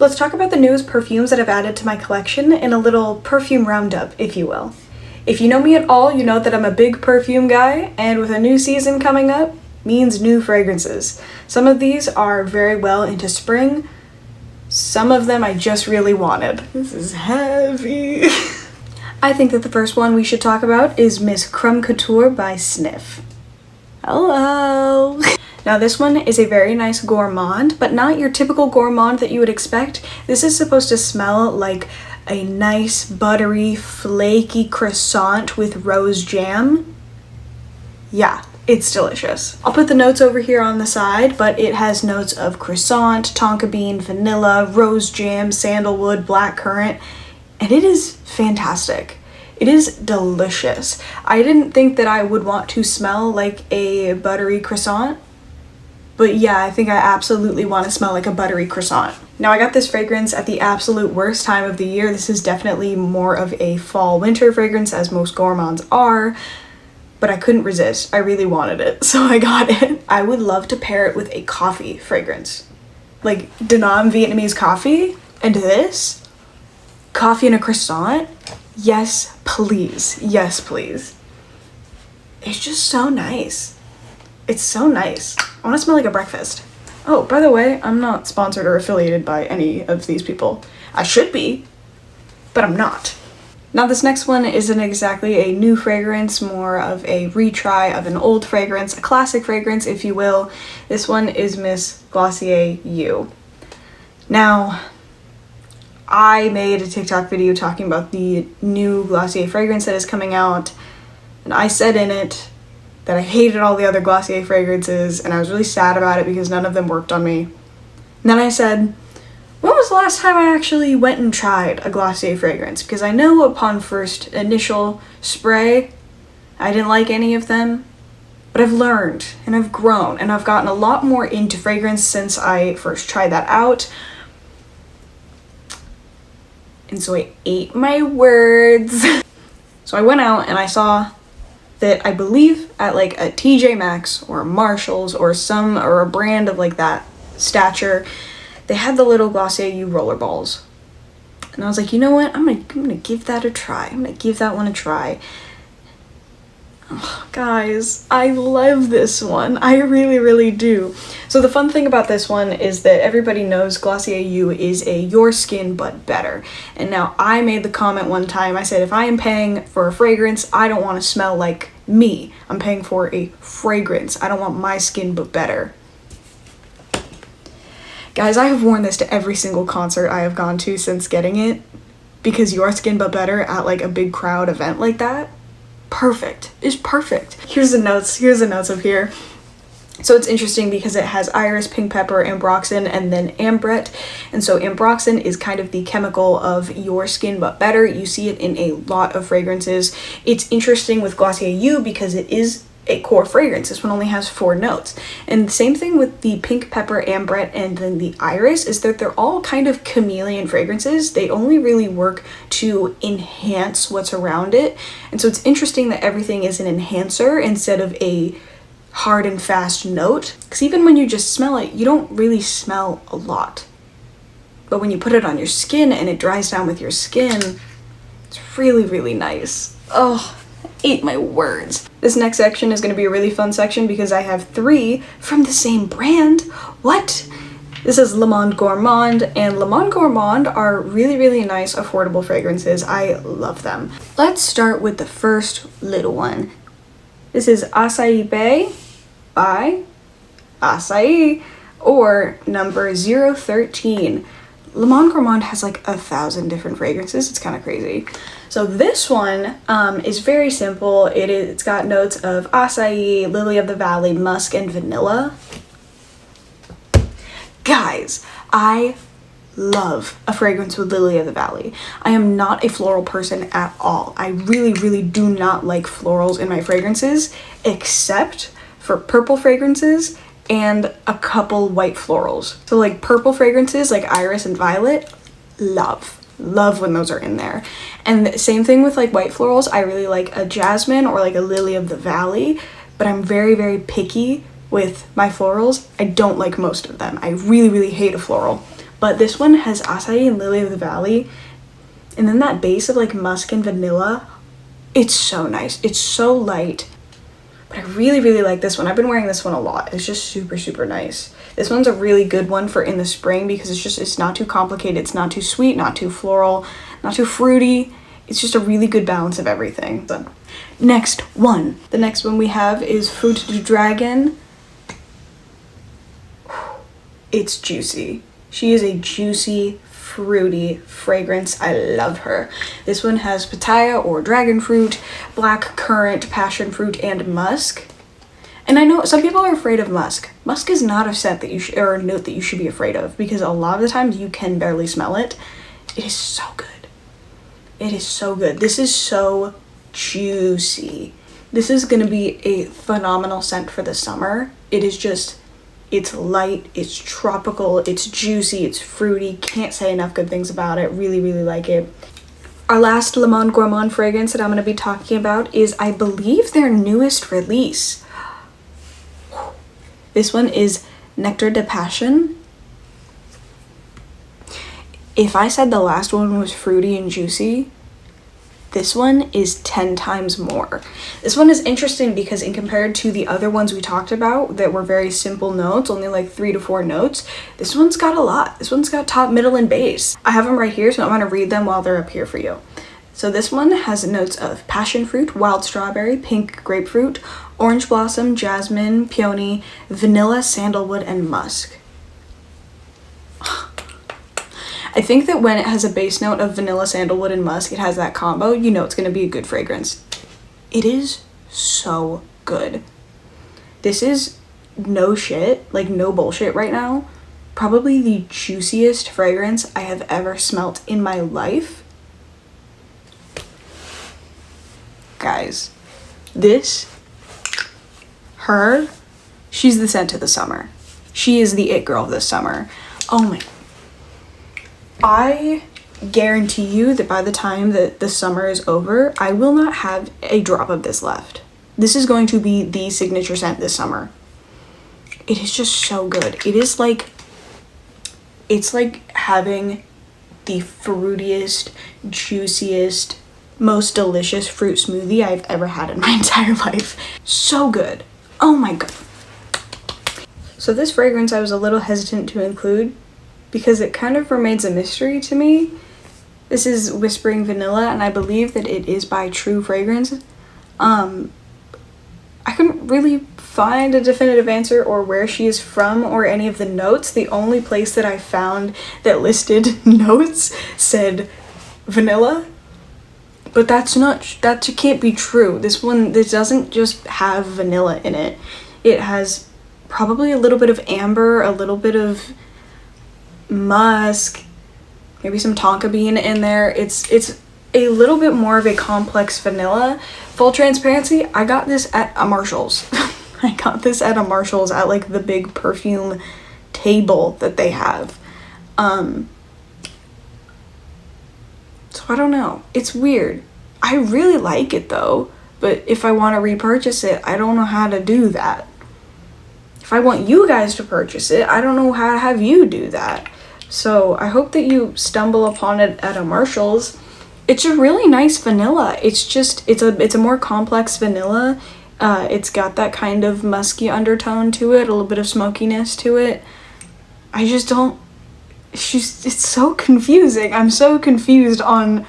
Let's talk about the newest perfumes that I've added to my collection in a little perfume roundup, if you will. If you know me at all, you know that I'm a big perfume guy, and with a new season coming up, means new fragrances. Some of these are very well into spring. Some of them I just really wanted. This is heavy. I think that the first one we should talk about is Miss Creme Couture by Sniff. Hello! Now this one is a very nice gourmand, but not your typical gourmand that you would expect. This is supposed to smell like a nice, buttery, flaky croissant with rose jam. Yeah, it's delicious. I'll put the notes over here on the side, but it has notes of croissant, tonka bean, vanilla, rose jam, sandalwood, blackcurrant, and it is fantastic. It is delicious. I didn't think that I would want to smell like a buttery croissant, but yeah, I think I absolutely want to smell like a buttery croissant. Now I got this fragrance at the absolute worst time of the year. This is definitely more of a fall winter fragrance, as most gourmands are, but I couldn't resist. I really wanted it, so I got it. I would love to pair it with a coffee fragrance. Like Da Nam Vietnamese coffee and this. Coffee and a croissant. Yes, please. Yes, please. It's just so nice. It's so nice. I want to smell like a breakfast. Oh, by the way, I'm not sponsored or affiliated by any of these people. I should be, but I'm not. Now this next one isn't exactly a new fragrance, more of a retry of an old fragrance, a classic fragrance, if you will. This one is Miss Glossier You. Now, I made a TikTok video talking about the new Glossier fragrance that is coming out, and I said in it that I hated all the other Glossier fragrances, and I was really sad about it because none of them worked on me. And then I said, when was the last time I actually went and tried a Glossier fragrance? Because I know upon first initial spray, I didn't like any of them, but I've learned, and I've grown, and I've gotten a lot more into fragrance since I first tried that out. And so I ate my words. So I went out and I saw that I believe at like a TJ Maxx or a Marshalls or a brand of like that stature, they had the little Glossier You roller balls. And I was like, you know what? I'm gonna give that a try. I'm gonna give that one a try. Oh, guys, I love this one. I really, really do. So the fun thing about this one is that everybody knows Glossier You is a your skin but better. And now I made the comment one time, I said if I am paying for a fragrance, I don't want to smell like me. I'm paying for a fragrance. I don't want my skin but better. Guys, I have worn this to every single concert I have gone to since getting it, because your skin but better at like a big crowd event like that, perfect. It's perfect. Here's the notes up here. So it's interesting because it has iris, pink pepper, ambroxan, and then ambrette. And so ambroxan is kind of the chemical of your skin but better. You see it in a lot of fragrances. It's interesting with Glossier You because it is a core fragrance. This one only has 4 notes. And the same thing with the pink pepper, ambrette, and then the iris is that they're all kind of chameleon fragrances. They only really work to enhance what's around it. And so it's interesting that everything is an enhancer instead of a hard and fast note. Because even when you just smell it, you don't really smell a lot. But when you put it on your skin and it dries down with your skin, it's really, really nice. Oh, I ate my words. This next section is going to be a really fun section because I have 3 from the same brand. What? This is Monde Gourmand, and Monde Gourmand are really, really nice, affordable fragrances. I love them. Let's start with the first little one. This is Acai Bay by Acai, or number 013. Monde Gourmand has like 1,000 different fragrances. It's kind of crazy. So this one is very simple. It's got notes of acai, lily of the valley, musk, and vanilla. Guys, I love a fragrance with lily of the valley. I am not a floral person at all. I really, really do not like florals in my fragrances, except for purple fragrances and a couple white florals. So like purple fragrances like iris and violet, love when those are in there. And the same thing with like white florals. I really like a jasmine or like a lily of the valley, but I'm very, very picky with my florals. I don't like most of them. I really, really hate a floral. but this one has acai and lily of the valley, and then that base of like musk and vanilla. It's so nice. It's so light, but I really like this one. I've been wearing this one a lot. It's just super nice. This one's a really good one for in the spring because it's not too complicated. It's not too sweet, not too floral, not too fruity. It's just a really good balance of everything. So, next one. The next one we have is Fruit du Dragon. It's juicy. She is a juicy, fruity fragrance. I love her. This one has pitaya or dragon fruit, black currant, passion fruit, and musk. And I know some people are afraid of musk. Musk is not a scent that you should, or a note that you should be afraid of, because a lot of the times you can barely smell it. It is so good. It is so good. This is so juicy. This is gonna be a phenomenal scent for the summer. It is just, it's light, it's tropical, it's juicy, it's fruity. Can't say enough good things about it. Really like it. Our last Monde Gourmand fragrance that I'm gonna be talking about is, I believe, their newest release. This one is Nectar de Passion. If I said the last one was fruity and juicy, this one is 10 times more. This one is interesting because in compared to the other ones we talked about that were very simple notes, only like 3 to 4 notes, this one's got a lot. This one's got top, middle, and base. I have them right here, so I'm gonna read them while they're up here for you. So this one has notes of passion fruit, wild strawberry, pink grapefruit, orange blossom, jasmine, peony, vanilla, sandalwood, and musk. I think that when it has a base note of vanilla, sandalwood, and musk, it has that combo, you know it's going to be a good fragrance. It is so good. This is no shit, like no bullshit right now, probably the juiciest fragrance I have ever smelt in my life. Guys, she's the scent of the summer. She is the it girl of this summer. Oh my. I guarantee you that by the time that the summer is over, I will not have a drop of this left. This is going to be the signature scent this summer. It is just so good. It's like having the fruitiest, juiciest, most delicious fruit smoothie I've ever had in my entire life. So good. Oh my god. So this fragrance I was a little hesitant to include because it kind of remains a mystery to me. This is Whispering Vanilla, and I believe that it is by True Fragrance. I couldn't really find a definitive answer or where she is from or any of the notes. The only place that I found that listed notes said vanilla, but that can't be true. This doesn't just have vanilla in it. It has probably a little bit of amber, a little bit of musk, maybe some tonka bean in there. It's a little bit more of a complex vanilla. Full transparency, I got this at a Marshall's. I got this at a Marshall's at like the big perfume table that they have. So I don't know. It's weird. I really like it though, but if I want to repurchase it, I don't know how to do that. If I want you guys to purchase it, I don't know how to have you do that. So I hope that you stumble upon it at a Marshall's. It's a really nice vanilla. It's a more complex vanilla. It's got that kind of musky undertone to it, a little bit of smokiness to it. I just don't, it's so confusing. I'm so confused on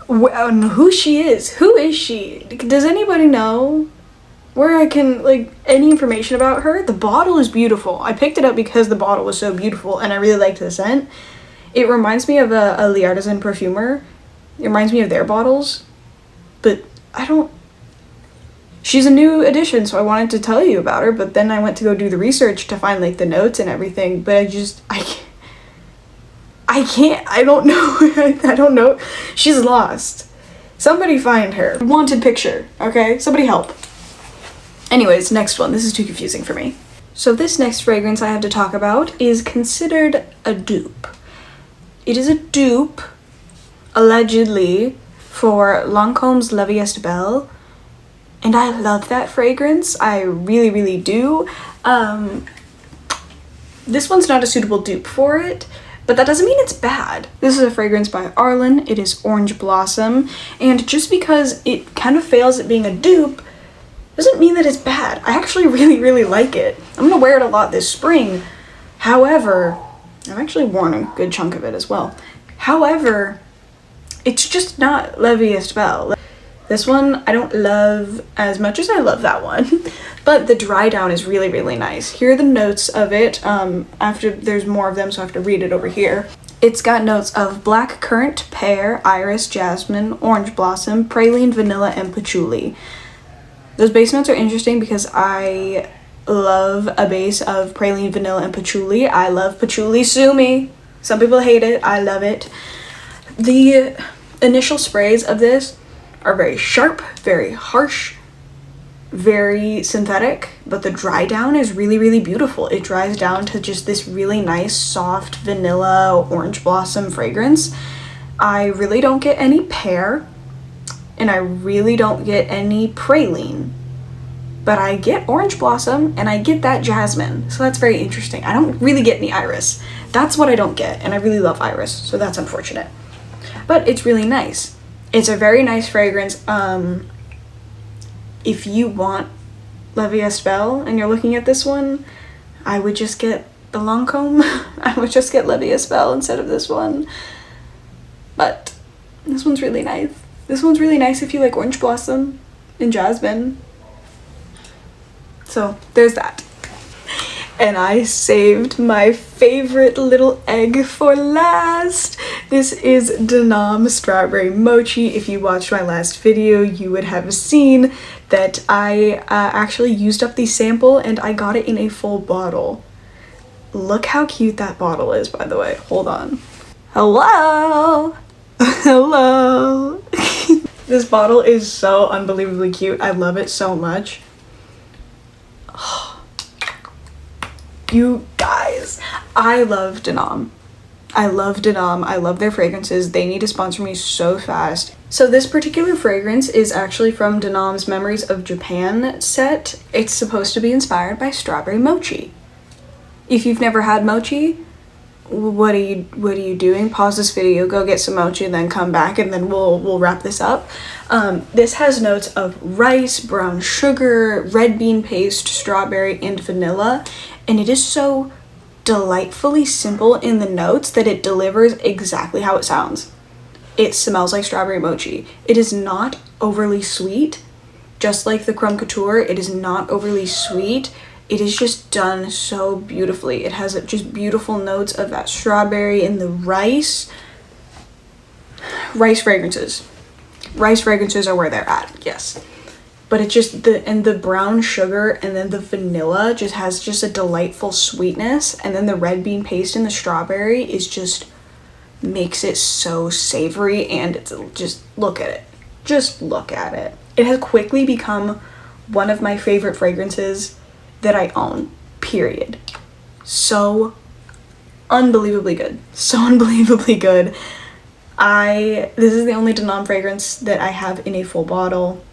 who she is. Who is she? Does anybody know where I can, like, any information about her? The bottle is beautiful. I picked it up because the bottle was so beautiful and I really liked the scent. It reminds me of a L'Artisan perfumer. It reminds me of their bottles, but she's a new addition, so I wanted to tell you about her, but then I went to go do the research to find like the notes and everything, but I don't know. I don't know. She's lost. Somebody find her. Wanted picture, okay? Somebody help. Anyways, next one. This is too confusing for me. So this next fragrance I have to talk about is considered a dupe. It is a dupe, allegedly, for Lancome's La Vie Est Belle, and I love that fragrance. I really, really do. This one's not a suitable dupe for it, but that doesn't mean it's bad. This is a fragrance by Arlen. It is Orange Blossom, and just because it kind of fails at being a dupe doesn't mean that it's bad. I actually really like it. I'm gonna wear it a lot this spring. However, I've actually worn a good chunk of it as well. However, it's just not La Vie Est Belle. This one I don't love as much as I love that one, but the dry down is really nice. Here are the notes of it. After there's more of them, so I have to read it over here. It's got notes of black currant, pear, iris, jasmine, orange blossom, praline, vanilla, and patchouli. Those base notes are interesting because I love a base of praline, vanilla, and patchouli. I love patchouli, sue me. Some people hate it, I love it. The initial sprays of this are very sharp, very harsh, very synthetic, but the dry down is really beautiful. It dries down to just this really nice, soft vanilla orange blossom fragrance. I really don't get any pear, and I really don't get any praline, but I get orange blossom and I get that jasmine, so that's very interesting. I don't really get any iris. That's what I don't get, and I really love iris, so that's unfortunate. But it's really nice. It's a very nice fragrance. If you want La Vie Est Belle and you're looking at this one, I would just get the Lancôme. I would just get La Vie Est Belle instead of this one. But this one's really nice. This one's really nice if you like orange blossom and jasmine. So there's that. And I saved my favorite little egg for last. This is Denom Strawberry Mochi. If you watched my last video, you would have seen that I actually used up the sample and I got it in a full bottle. Look how cute that bottle is, by the way. Hold on. Hello! Hello! This bottle is so unbelievably cute. I love it so much. You guys, I love Denom. I love Denom. I love their fragrances. They need to sponsor me so fast. So this particular fragrance is actually from Denom's Memories of Japan set. It's supposed to be inspired by strawberry mochi. If you've never had mochi, what are you doing? Pause this video, go get some mochi, and then come back, and then we'll wrap this up. This has notes of rice, brown sugar, red bean paste, strawberry, and vanilla, and it is so delightfully simple in the notes that it delivers exactly how it sounds. It smells like strawberry mochi. It is not overly sweet, just like the Crème Couture. It is not overly sweet. It is just done so beautifully. It has just beautiful notes of that strawberry and the rice. Rice fragrances. Rice fragrances are where they're at, yes. But it's just the brown sugar and then the vanilla just has just a delightful sweetness, and then the red bean paste and the strawberry is just makes it so savory, and it's just look at it. Just look at it. It has quickly become one of my favorite fragrances that I own, period. So unbelievably good. So unbelievably good. This is the only Denom fragrance that I have in a full bottle.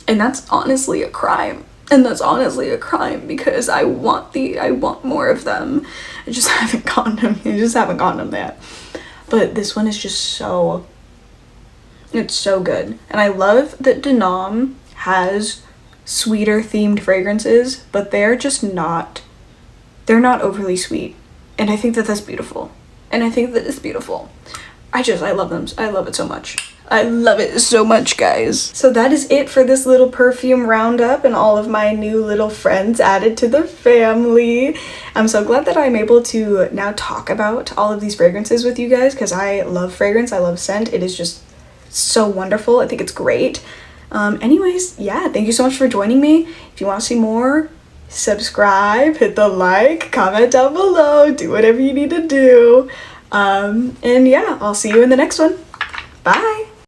And that's honestly a crime. And that's honestly a crime because I want more of them. I just haven't gotten them yet. But this one is just it's so good. And I love that Denom has sweeter themed fragrances, but they're not overly sweet. And I think that that's beautiful. And I think that it's beautiful. I love them. I love it so much. I love it so much, guys. So that is it for this little perfume roundup and all of my new little friends added to the family. I'm so glad that I'm able to now talk about all of these fragrances with you guys because I love fragrance. I love scent. It is just so wonderful. I think it's great. Anyways, yeah, thank you so much for joining me. If you want to see more, subscribe, hit the like, comment down below, do whatever you need to do. And yeah, I'll see you in the next one. Bye!